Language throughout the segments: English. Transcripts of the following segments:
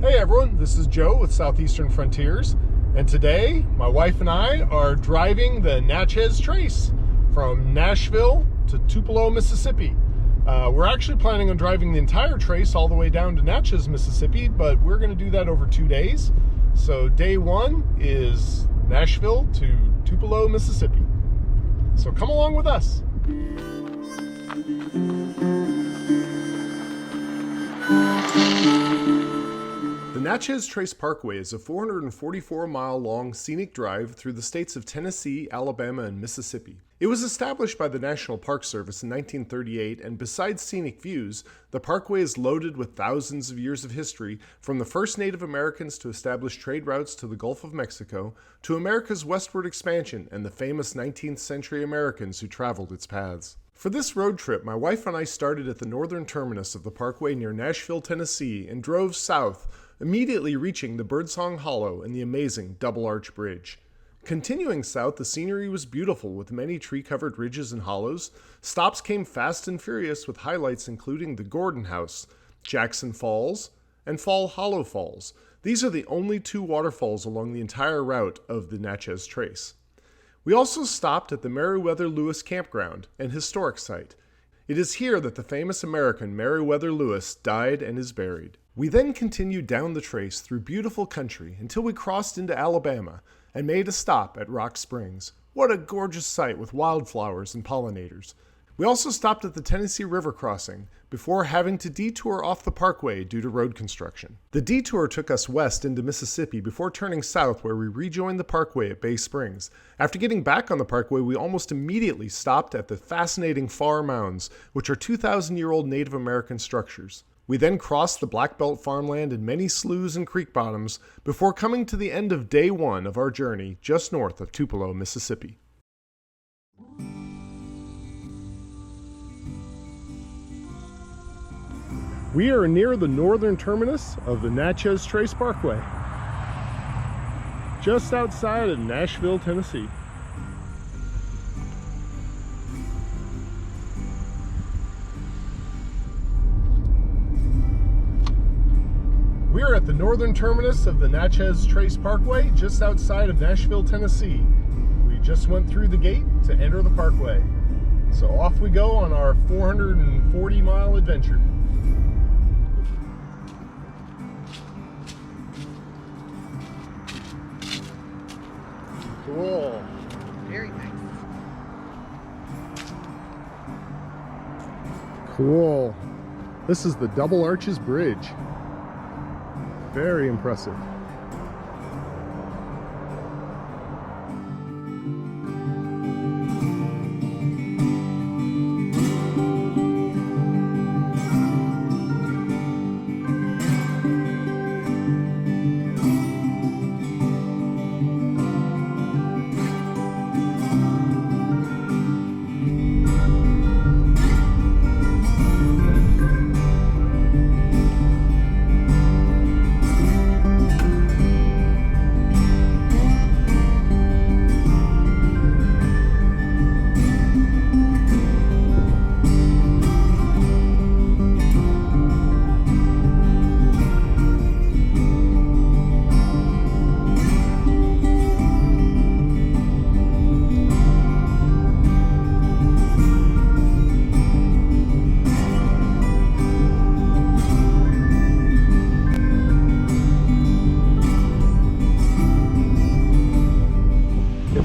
Hey everyone, this is Joe with Southeastern Frontiers, and today my wife and I are driving the Natchez Trace from Nashville to Tupelo, Mississippi. We're actually planning on driving the entire trace all the way down to Natchez, Mississippi, but we're going to do that over 2 days. So day one is Nashville to Tupelo, Mississippi. So come along with us. The Natchez Trace Parkway is a 444-mile-long scenic drive through the states of Tennessee, Alabama, and Mississippi. It was established by the National Park Service in 1938, and besides scenic views, the parkway is loaded with thousands of years of history, from the first Native Americans to establish trade routes to the Gulf of Mexico, to America's westward expansion and the famous 19th century Americans who traveled its paths. For this road trip, my wife and I started at the Northern Terminus of the parkway near Nashville, Tennessee, and drove south, immediately reaching the Birdsong Hollow and the amazing Double Arch Bridge. Continuing south, the scenery was beautiful with many tree-covered ridges and hollows. Stops came fast and furious with highlights including the Gordon House, Jackson Falls, and Pharr Hollow Falls. These are the only two waterfalls along the entire route of the Natchez Trace. We also stopped at the Meriwether Lewis campground, an historic site. It is here that the famous American Meriwether Lewis died and is buried. We then continued down the trace through beautiful country until we crossed into Alabama and made a stop at Rock Springs. What a gorgeous sight with wildflowers and pollinators. We also stopped at the Tennessee River crossing before having to detour off the parkway due to road construction. The detour took us west into Mississippi before turning south where we rejoined the parkway at Bay Springs. After getting back on the parkway, we almost immediately stopped at the fascinating Pharr Mounds, which are 2,000-year-old Native American structures. We then crossed the Black Belt farmland and many sloughs and creek bottoms before coming to the end of day one of our journey just north of Tupelo, Mississippi. We are near the northern terminus of the Natchez Trace Parkway, just outside of Nashville, Tennessee. We are at the northern terminus of the Natchez Trace Parkway, just outside of Nashville, Tennessee. We just went through the gate to enter the parkway. So off we go on our 440-mile adventure. Cool. Very nice. Cool. This is the Double Arches Bridge. Very impressive.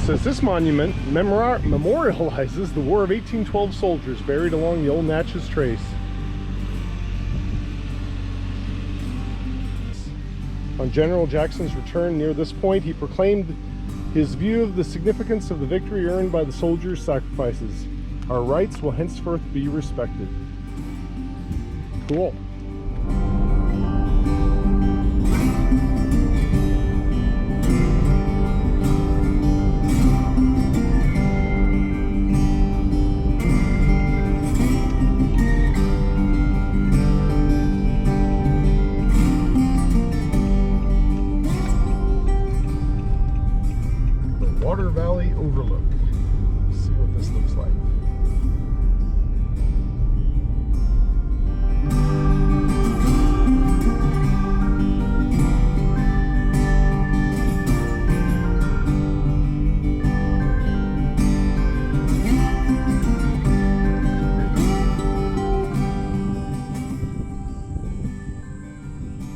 Says this monument memorializes the War of 1812 soldiers buried along the old Natchez Trace. On General Jackson's return near this point, he proclaimed his view of the significance of the victory earned by the soldiers' sacrifices. Our rights will henceforth be respected. Cool. Water Valley Overlook. Let's see what this looks like.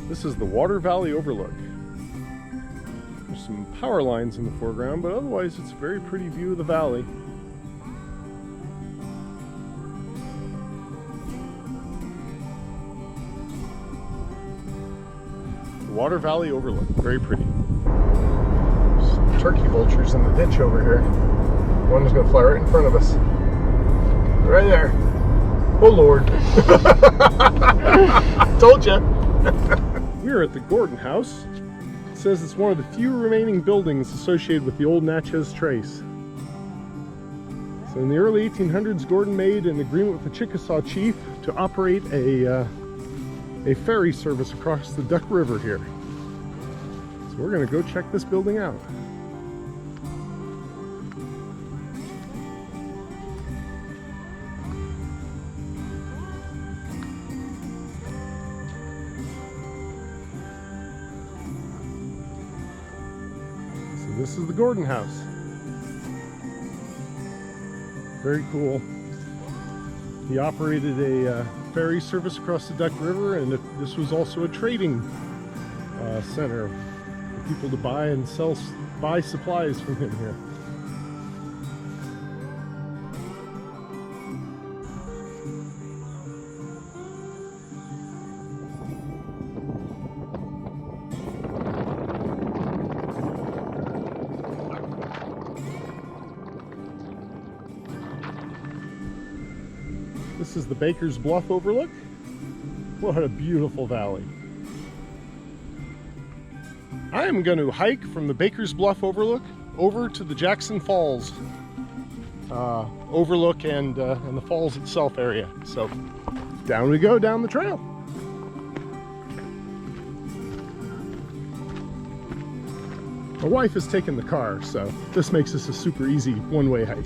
This is the Water Valley Overlook. There's some power lines in the foreground, but otherwise it's a very pretty view of the valley. The Water Valley Overlook, very pretty. There's turkey vultures in the ditch over here. One's gonna fly right in front of us. Right there. Oh Lord. Told ya. We're at the Gordon House. It says it's one of the few remaining buildings associated with the old Natchez Trace. So in the early 1800s, Gordon made an agreement with the Chickasaw chief to operate a ferry service across the Duck River here. So we're gonna go check this building out. This is the Gordon House. Very cool. He operated a ferry service across the Duck River, and this was also a trading center for people to buy and buy supplies from him here. This is the Baker's Bluff Overlook. What a beautiful valley. I am going to hike from the Baker's Bluff Overlook over to the Jackson Falls Overlook and the falls itself area. So down we go down the trail. My wife has taken the car, so this makes this a super easy one-way hike.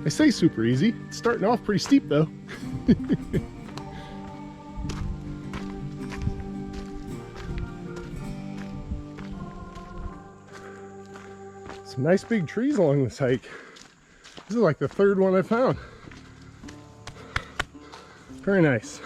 I say super easy. It's starting off pretty steep though. Some nice big trees along this hike. This is like the third one I found. Very nice.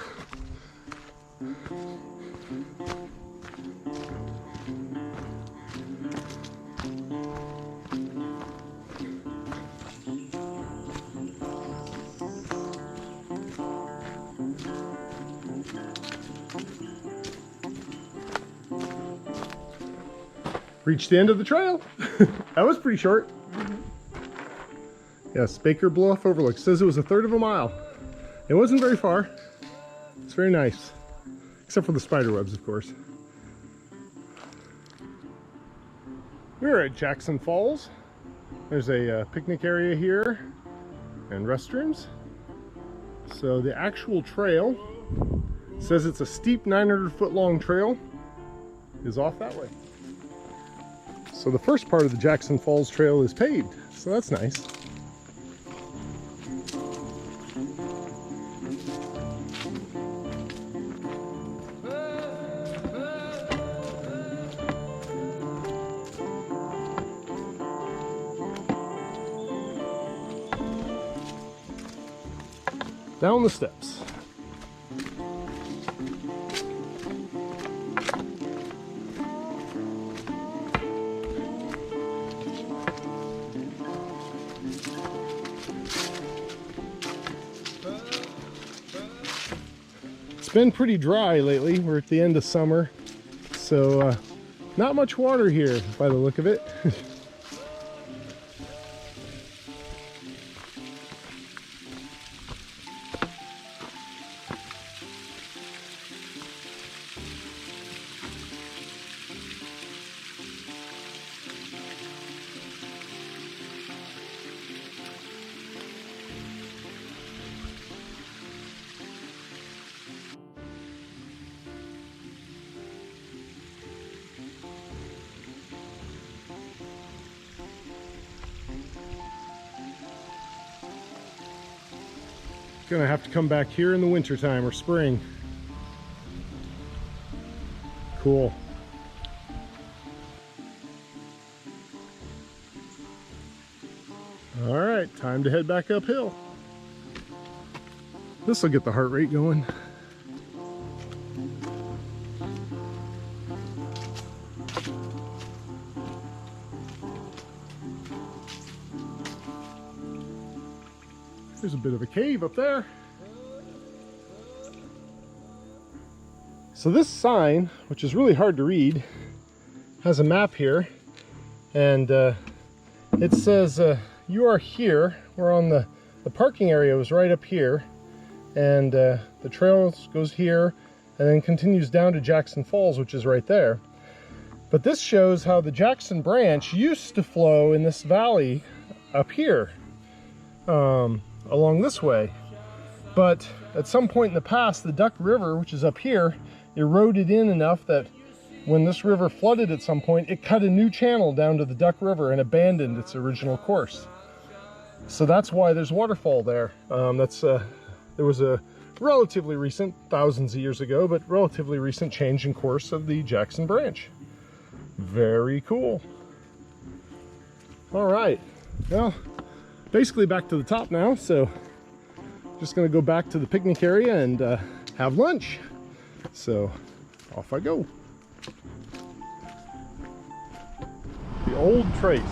Reached the end of the trail. That was pretty short. Yes, Baker Bluff Overlook. Says it was a third of a mile. It wasn't very far. It's very nice. Except for the spider webs, of course. We're at Jackson Falls. There's a picnic area here and restrooms. So the actual trail says it's a steep 900-foot long trail is off that way. So the first part of the Jackson Falls Trail is paved, so that's nice. Down the steps. It's been pretty dry lately. We're at the end of summer, so not much water here by the look of it. Gonna have to come back here in the winter time or spring. Cool. All right, time to head back uphill. This will get the heart rate going. There's a bit of a cave up there. So this sign, which is really hard to read, has a map here, and it says you are here. We're on the parking area was right up here, and the trail goes here and then continues down to Jackson Falls, which is right there. But this shows how the Jackson Branch used to flow in this valley up here, along this way. But at some point in the past, the Duck River, which is up here, eroded in enough that when this river flooded at some point, it cut a new channel down to the Duck River and abandoned its original course. So that's why there's waterfall there. There was a relatively recent, thousands of years ago, but relatively recent change in course of the Jackson Branch. Very cool. All right, well, basically back to the top now, so just gonna go back to the picnic area and have lunch. So off I go. The Old Trace.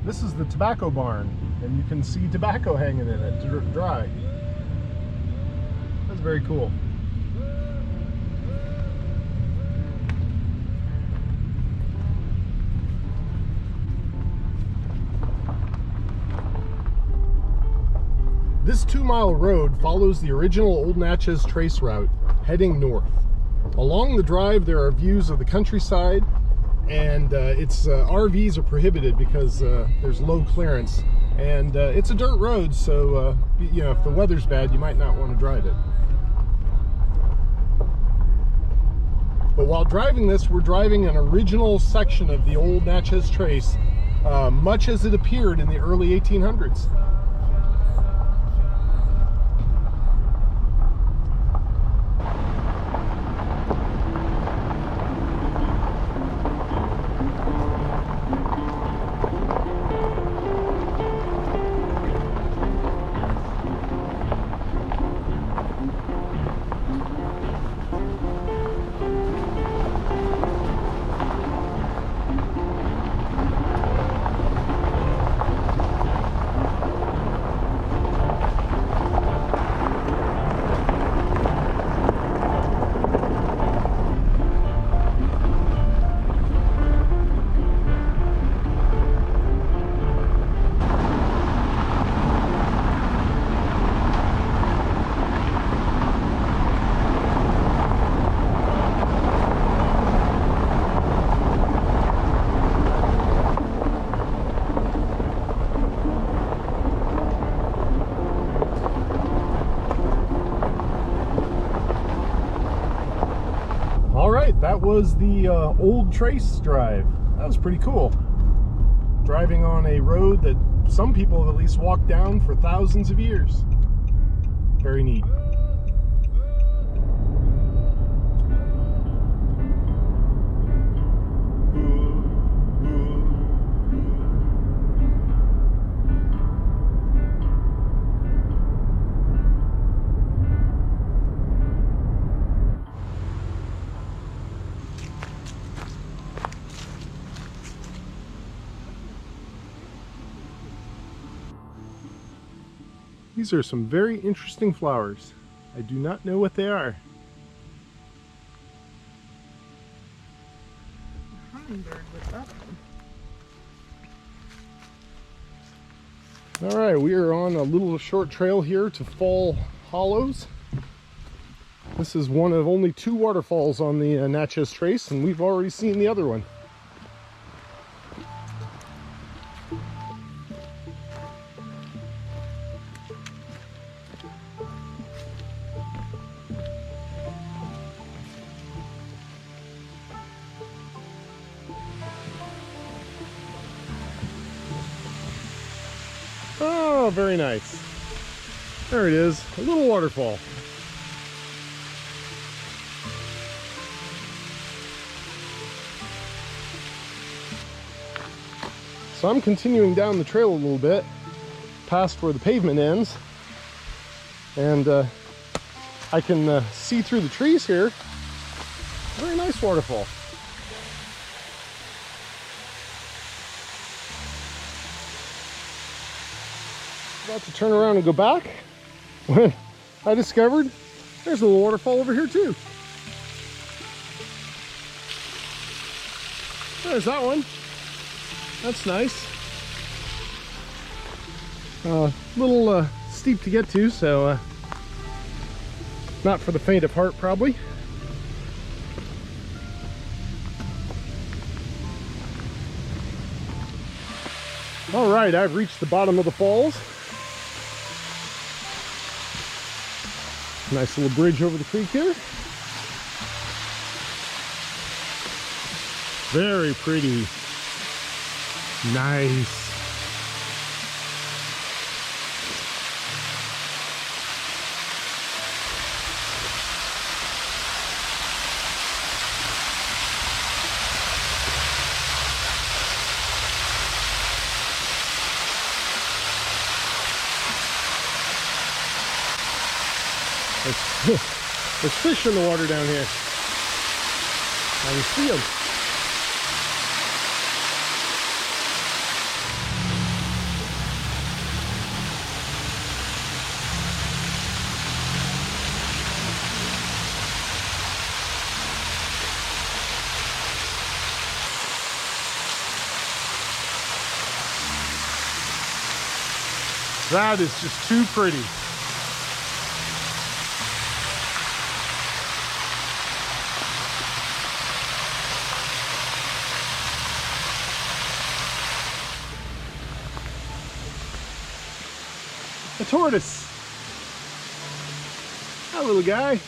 This is the tobacco barn, and you can see tobacco hanging in it, dry. That's very cool. This 2-mile road follows the original Old Natchez Trace route, heading north. Along the drive, there are views of the countryside, and RVs are prohibited because there's low clearance. And it's a dirt road, so you know, if the weather's bad, you might not want to drive it. But while driving this, we're driving an original section of the Old Natchez Trace, much as it appeared in the early 1800s. That was the Old Trace drive. That was pretty cool. Driving on a road that some people have at least walked down for thousands of years. Very neat. These are some very interesting flowers. I do not know what they are. A hummingbird with that one. All right, we are on a little short trail here to Pharr Hollows. This is one of only 2 waterfalls on the Natchez Trace, and we've already seen the other one. Oh, very nice. There it is, a little waterfall. So I'm continuing down the trail a little bit, past where the pavement ends, and I can see through the trees here. Very nice waterfall. About to turn around and go back when I discovered there's a little waterfall over here too. There's that one. That's nice. Little steep to get to, so not for the faint of heart probably. All right, I've reached the bottom of the falls. Nice little bridge over the creek here. Very pretty. Nice. There's fish in the water down here. I can see them. That is just too pretty. A tortoise. That little guy.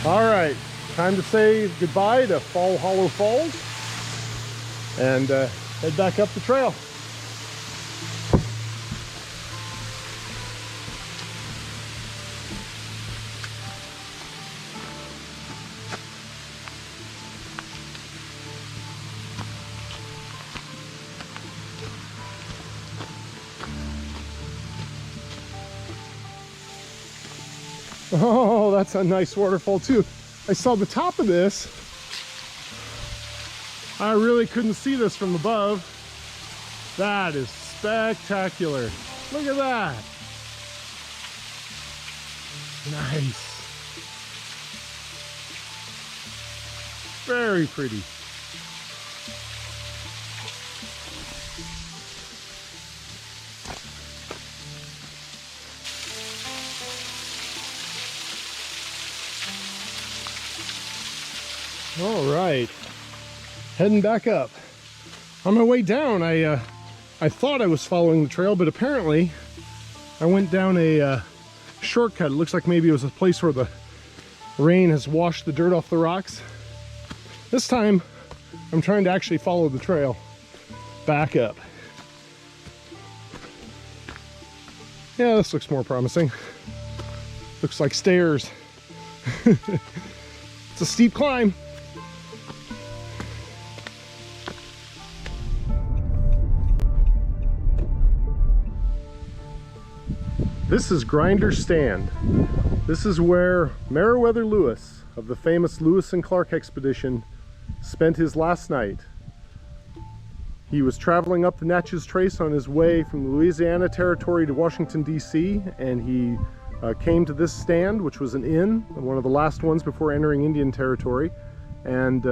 All right, time to say goodbye to Pharr Hollow Falls and head back up the trail. Oh, that's a nice waterfall too. I saw the top of this. I really couldn't see this from above. That is spectacular. Look at that. Nice. Very pretty. All right, heading back up. On my way down, I thought I was following the trail, but apparently I went down a shortcut. It looks like maybe it was a place where the rain has washed the dirt off the rocks. This time, I'm trying to actually follow the trail back up. Yeah, this looks more promising. Looks like stairs. It's a steep climb. This is Grinder's Stand. This is where Meriwether Lewis of the famous Lewis and Clark expedition spent his last night. He was traveling up the Natchez Trace on his way from the Louisiana Territory to Washington, D.C., and he came to this stand, which was an inn, one of the last ones before entering Indian Territory, and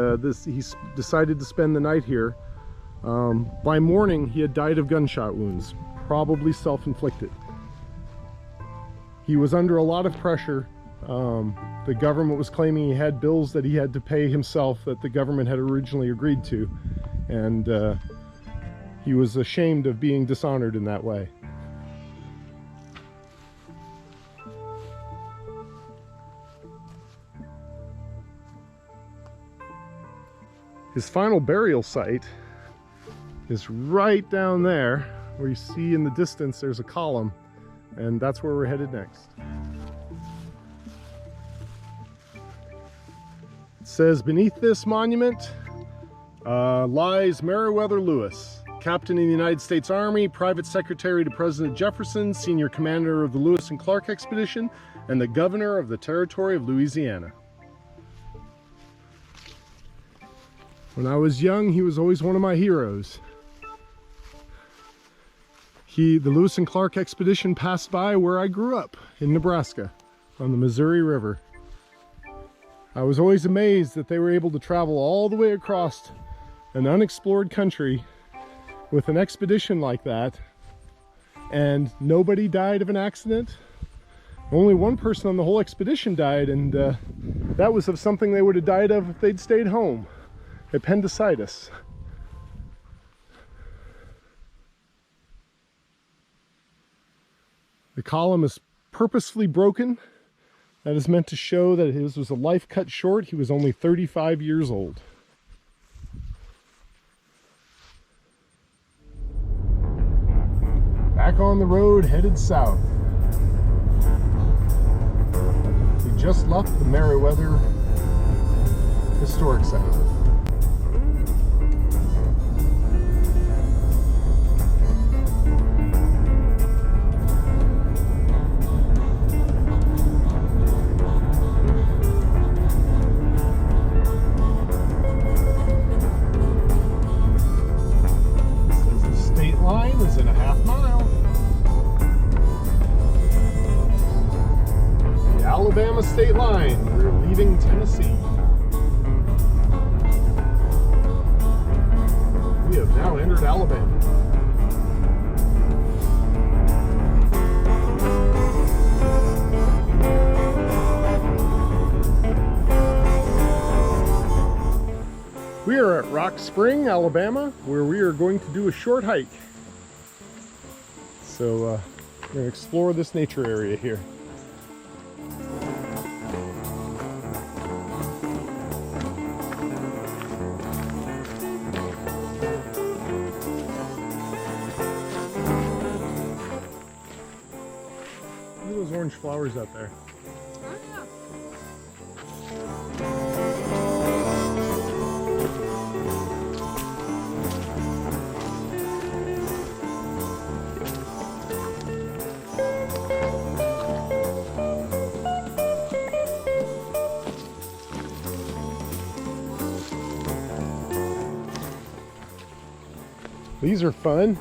he decided to spend the night here. By morning, he had died of gunshot wounds, probably self-inflicted. He was under a lot of pressure. The government was claiming he had bills that he had to pay himself that the government had originally agreed to, and he was ashamed of being dishonored in that way. His final burial site is right down there where you see in the distance there's a column, and that's where we're headed next. It says, beneath this monument lies Meriwether Lewis, Captain in the United States Army, Private Secretary to President Jefferson, Senior Commander of the Lewis and Clark Expedition, and the Governor of the Territory of Louisiana. When I was young, he was always one of my heroes. The Lewis and Clark Expedition passed by where I grew up in Nebraska on the Missouri River. I was always amazed that they were able to travel all the way across an unexplored country with an expedition like that, and nobody died of an accident. Only one person on the whole expedition died, and that was of something they would have died of if they'd stayed home. Appendicitis. The column is purposefully broken. That is meant to show that his was a life cut short. He was only 35 years old. Back on the road, headed south. We just left the Meriwether Historic Site. Alabama state line. We're leaving Tennessee. We have now entered Alabama. We are at Rock Spring, Alabama, where we are going to do a short hike. So we're going to explore this nature area here. Orange flowers out there. Oh, yeah. These are fun.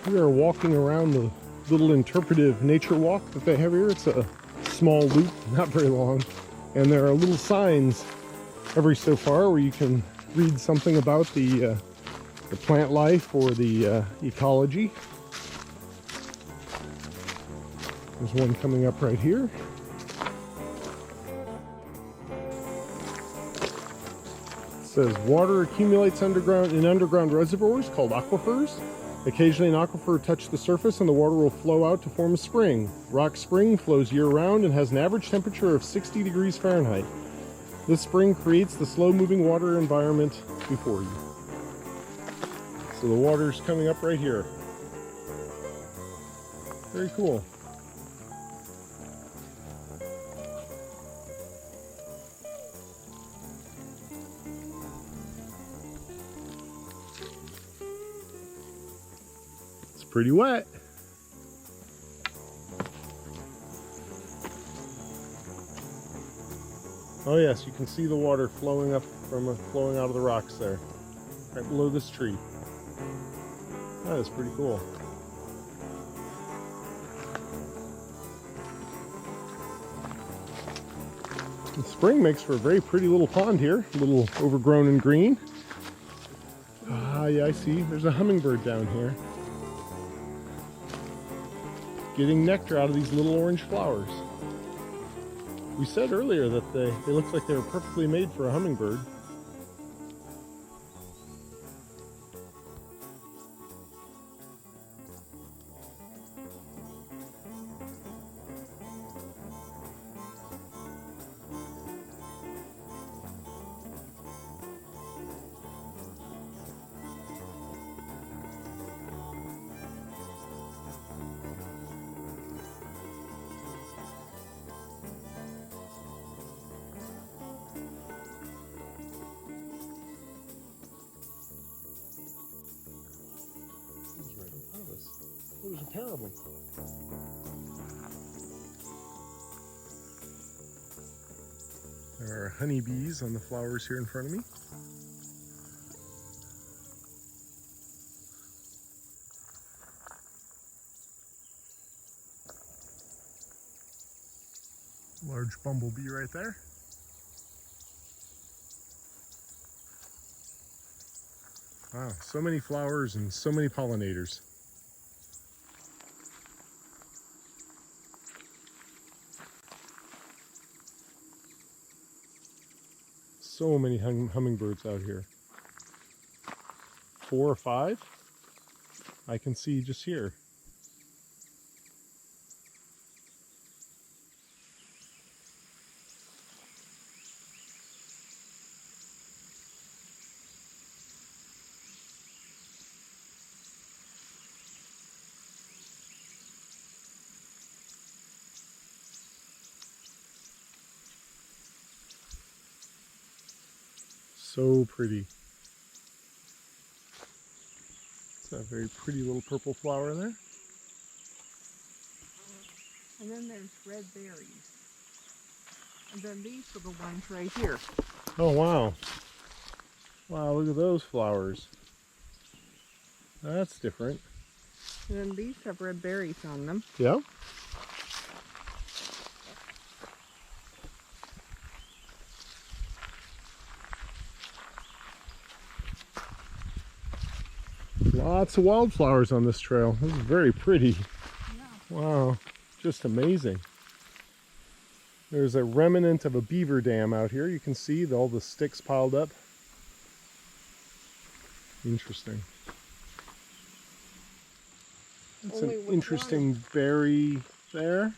We are walking around the little interpretive nature walk that they have here. It's a small loop, not very long, and there are little signs every so far where you can read something about the plant life or the ecology. There's one coming up right here. It says water accumulates underground in underground reservoirs called aquifers. Occasionally an aquifer touches the surface and the water will flow out to form a spring. Rock Spring flows year-round and has an average temperature of 60 degrees Fahrenheit. This spring creates the slow-moving water environment before you. So the water's coming up right here. Very cool. Pretty wet. Oh yes, you can see the water flowing up from flowing out of the rocks there, right below this tree. That is pretty cool. The spring makes for a very pretty little pond here, a little overgrown and green. Ah, yeah, I see. There's a hummingbird down here, getting nectar out of these little orange flowers. We said earlier that they looked like they were perfectly made for a hummingbird. There's a pair of them. There are honeybees on the flowers here in front of me. Large bumblebee right there. Wow, so many flowers and so many pollinators. So many hummingbirds out here. 4 or 5 I can see just here. So pretty. It's a very pretty little purple flower there. And then there's red berries. And then these are the ones right here. Oh wow. Wow, look at those flowers. That's different. And then these have red berries on them. Yeah. Lots of wildflowers on this trail. This is very pretty. Yeah. Wow, just amazing. There's a remnant of a beaver dam out here. You can see all the sticks piled up. Interesting. That's an interesting berry there.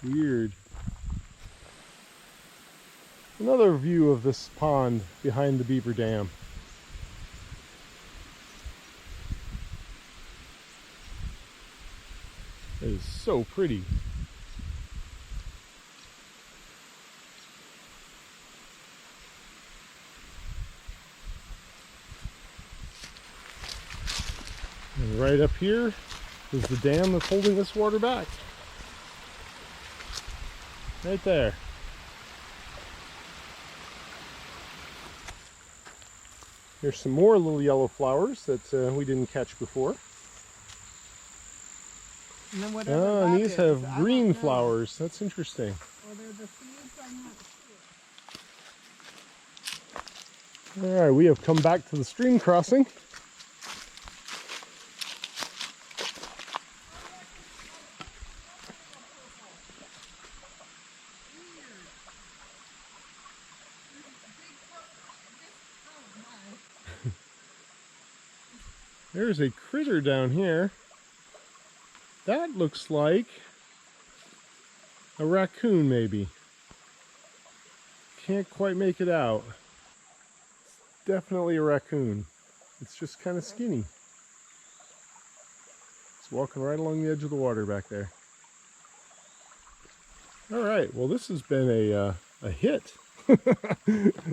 Weird. Another view of this pond behind the beaver dam. It is so pretty. And right up here is the dam that's holding this water back. Right there. Here's some more little yellow flowers that we didn't catch before. And then And these have green flowers. That's interesting. Well, they're the seeds, I'm not sure. All right, we have come back to the stream crossing. There's a critter down here. That looks like a raccoon, maybe. Can't quite make it out. It's definitely a raccoon. It's just kind of skinny. It's walking right along the edge of the water back there. All right, well, this has been a hit.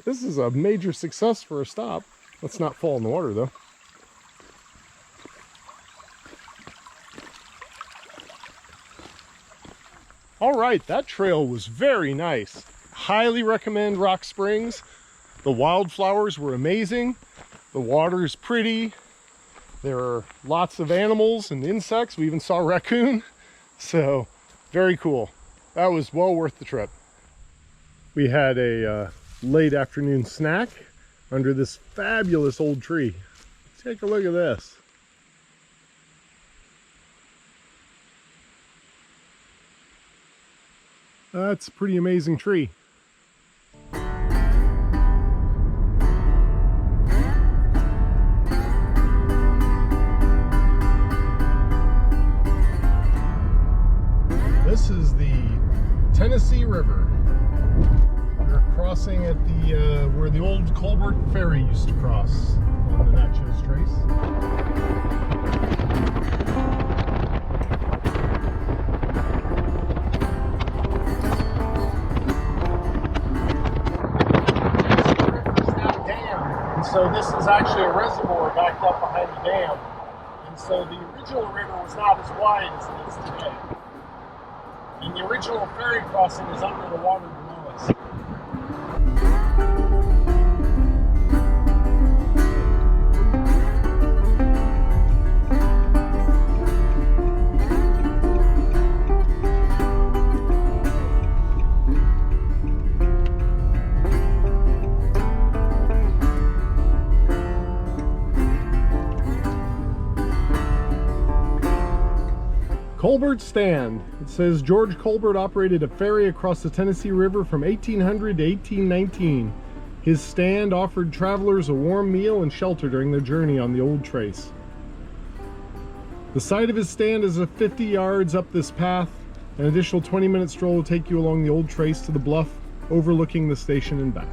This is a major success for a stop. Let's not fall in the water, though. All right, that trail was very nice. Highly recommend Rock Springs. The wildflowers were amazing. The water is pretty. There are lots of animals and insects. We even saw a raccoon. So, very cool. That was well worth the trip. We had a late afternoon snack under this fabulous old tree. Take a look at this. That's a pretty amazing tree. This is the Tennessee River. We're crossing at the where the old Colbert Ferry used to cross on the Natchez Trace. So this is actually a reservoir backed up behind the dam. And so the original river was not as wide as it is today. And the original ferry crossing is under the water below us. Colbert Stand. It says George Colbert operated a ferry across the Tennessee River from 1800 to 1819. His stand offered travelers a warm meal and shelter during their journey on the old trace. The site of his stand is 50 yards up this path. An additional 20-minute stroll will take you along the old trace to the bluff overlooking the station and back.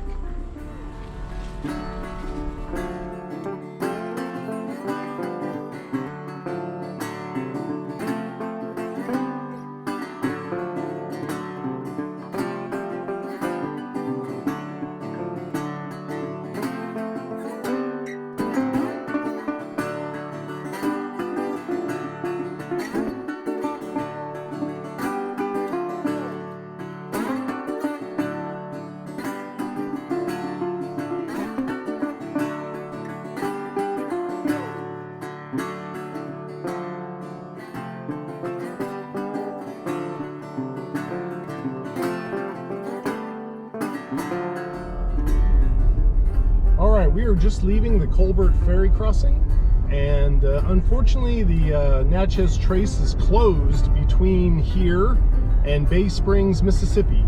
We are just leaving the Colbert Ferry crossing, and unfortunately the Natchez Trace is closed between here and Bay Springs, Mississippi.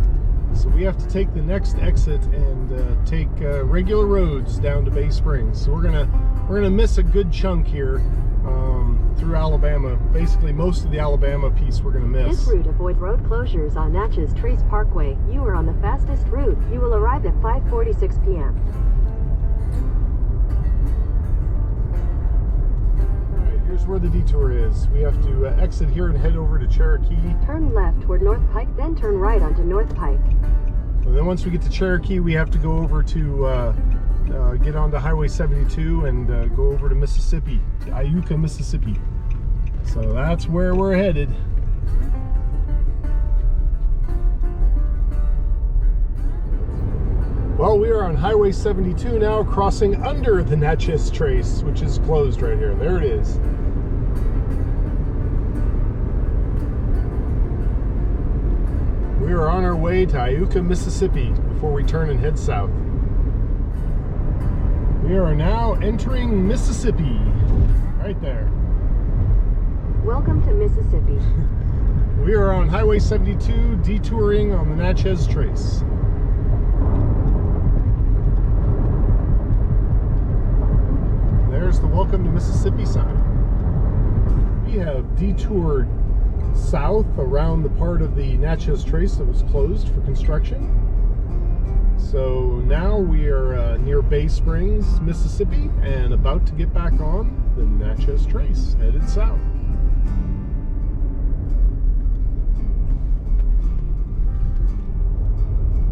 So we have to take the next exit and take regular roads down to Bay Springs. So we're gonna miss a good chunk here through Alabama. Basically, most of the Alabama piece we're gonna miss. This route avoids road closures on Natchez Trace Parkway. You are on the fastest route. You will arrive at 5:46 p.m. Here's where the detour is. We have to exit here and head over to Cherokee. Turn left toward North Pike, then turn right onto North Pike. And then once we get to Cherokee, we have to go over to get onto Highway 72 and go over to Mississippi, to Iuka, Mississippi. So that's where we're headed. Well, we are on Highway 72 now, crossing under the Natchez Trace, which is closed right here. There it is. We are on our way to Iuka, Mississippi, before we turn and head south. We are now entering Mississippi, right there. Welcome to Mississippi. We are on Highway 72, detouring on the Natchez Trace. There's the Welcome to Mississippi sign. We have detoured south around the part of the Natchez Trace that was closed for construction. So now we are near Bay Springs, Mississippi, and about to get back on the Natchez Trace, headed south.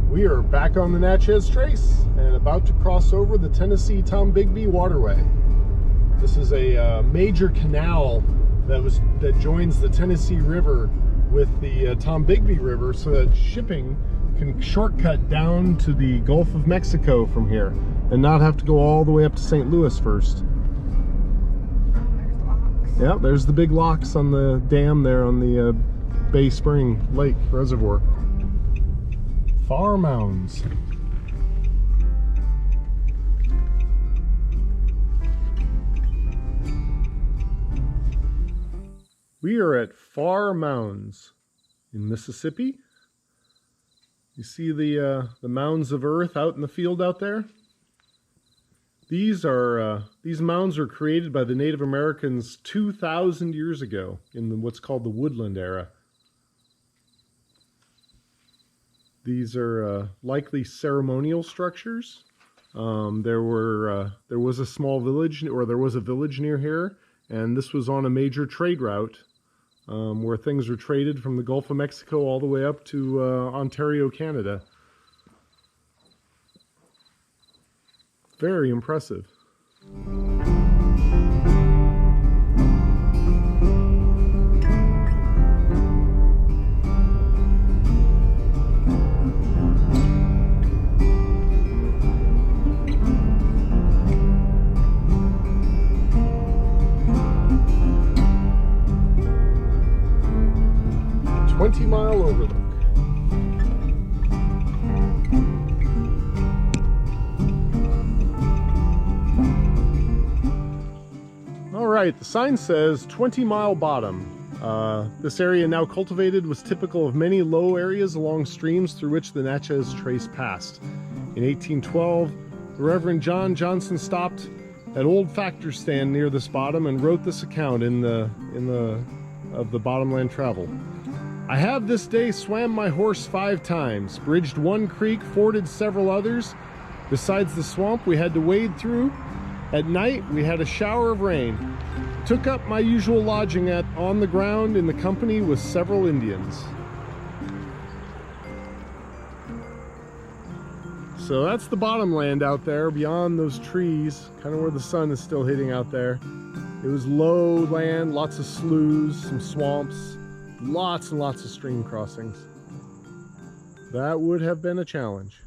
We are back on the Natchez Trace and about to cross over the Tennessee Tombigbee Waterway. This is a major canal that joins the Tennessee River with the Tombigbee River, so that shipping can shortcut down to the Gulf of Mexico from here and not have to go all the way up to St. Louis first. Yeah, there's the big locks on the dam there on the Bay Spring Lake Reservoir. Pharr Mounds. We are at Pharr Mounds in Mississippi. You see the mounds of earth out in the field out there? These mounds were created by the Native Americans 2,000 years ago in what's called the Woodland Era. These are likely ceremonial structures. There was a small village, or there was a village near here, and this was on a major trade route where things were traded from the Gulf of Mexico all the way up to Ontario, Canada. Very impressive. Mile overlook. All right, the sign says 20-mile bottom. This area now cultivated was typical of many low areas along streams through which the Natchez Trace passed. In 1812, the Reverend John Johnson stopped at Old Factor's stand near this bottom and wrote this account of the bottomland travel. I have this day swam my horse 5 times, bridged one creek, forded several others. Besides the swamp we had to wade through. At night we had a shower of rain. Took up my usual lodging on the ground in the company with several Indians. So that's the bottomland out there beyond those trees, kind of where the sun is still hitting out there. It was low land, lots of sloughs, some swamps. Lots and lots of stream crossings. That would have been a challenge.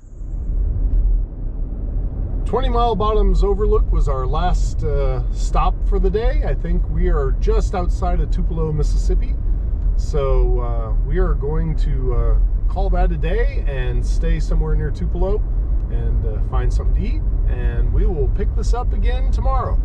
20-mile bottoms overlook was our last stop for the day. I think we are just outside of Tupelo, Mississippi. So we are going to call that a day and stay somewhere near Tupelo and find something to eat. And we will pick this up again tomorrow.